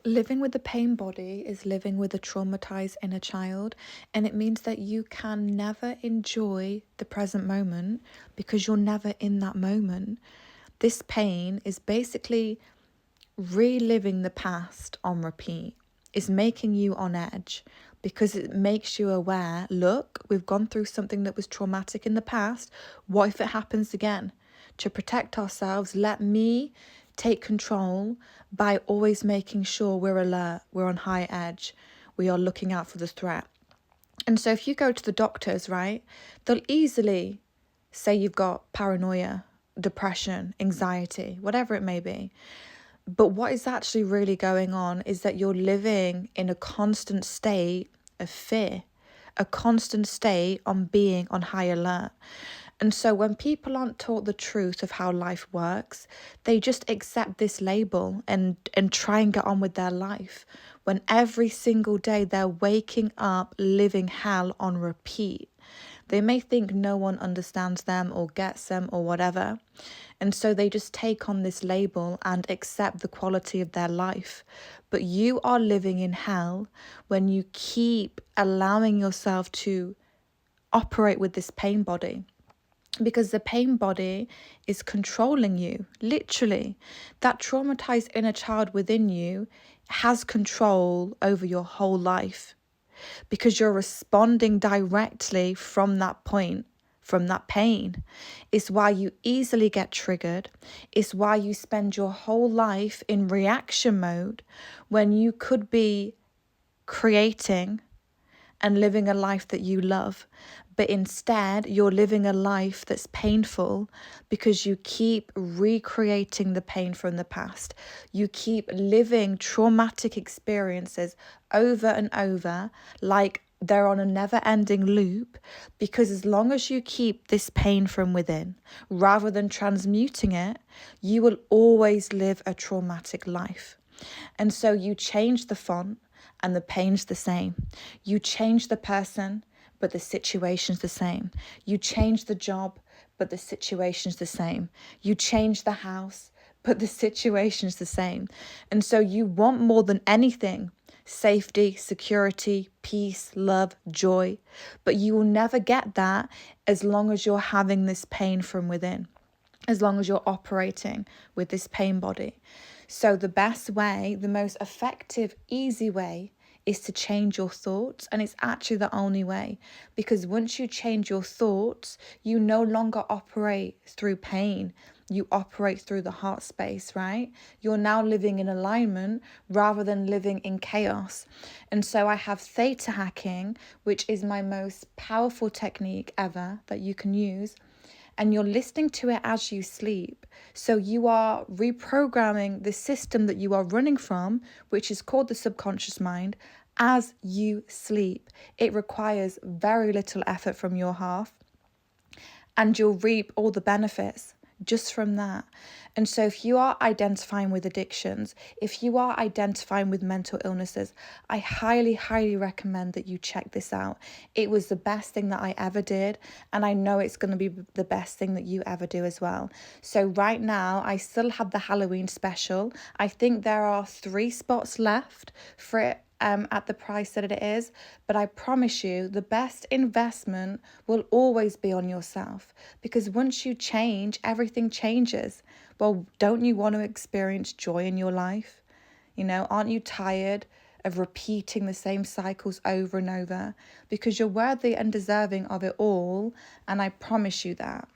Living with the pain body is living with a traumatized inner child, and it means that you can never enjoy the present moment because you're never in that moment. This pain is basically reliving the past on repeat. It's making you on edge because it makes you aware, look, we've gone through something that was traumatic in the past. What if it happens again? To protect ourselves, let me take control by always making sure we're alert, we're on high edge, we are looking out for the threat. And so if you go to the doctors, right, they'll easily say you've got paranoia, depression, anxiety, whatever it may be. But what is actually really going on is that you're living in a constant state of fear, a constant state on being on high alert. And so when people aren't taught the truth of how life works, they just accept this label and try and get on with their life. When every single day they're waking up, living hell on repeat. They may think no one understands them or gets them or whatever. And so they just take on this label and accept the quality of their life. But you are living in hell when you keep allowing yourself to operate with this pain body. Because the pain body is controlling you, literally. That traumatized inner child within you has control over your whole life because you're responding directly from that point, from that pain. It's why you easily get triggered. It's why you spend your whole life in reaction mode when you could be creating and living a life that you love. But instead, you're living a life that's painful because you keep recreating the pain from the past. You keep living traumatic experiences over and over, like they're on a never-ending loop, because as long as you keep this pain from within, rather than transmuting it, you will always live a traumatic life. And so you change the font, and the pain's the same. You change the person, but the situation's the same. You change the job, but the situation's the same. You change the house, but the situation's the same. And so you want more than anything safety, security, peace, love, joy. But you will never get that as long as you're having this pain from within, as long as you're operating with this pain body. So the best way, the most effective, easy way is to change your thoughts. And it's actually the only way, because once you change your thoughts, you no longer operate through pain. You operate through the heart space, right? You're now living in alignment rather than living in chaos. And so I have theta hacking, which is my most powerful technique ever that you can use. And you're listening to it as you sleep. So you are reprogramming the system that you are running from, which is called the subconscious mind, as you sleep. It requires very little effort from your half, and you'll reap all the benefits just from that. And so if you are identifying with addictions, if you are identifying with mental illnesses, I highly, highly recommend that you check this out. It was the best thing that I ever did, and I know it's going to be the best thing that you ever do as well. So right now, I still have the Halloween special. I think there are 3 spots left for it at the price that it is, but I promise you the best investment will always be on yourself, because once you change, everything changes. Well, don't you want to experience joy in your life? You know, aren't you tired of repeating the same cycles over and over? Because you're worthy and deserving of it all, and I promise you that.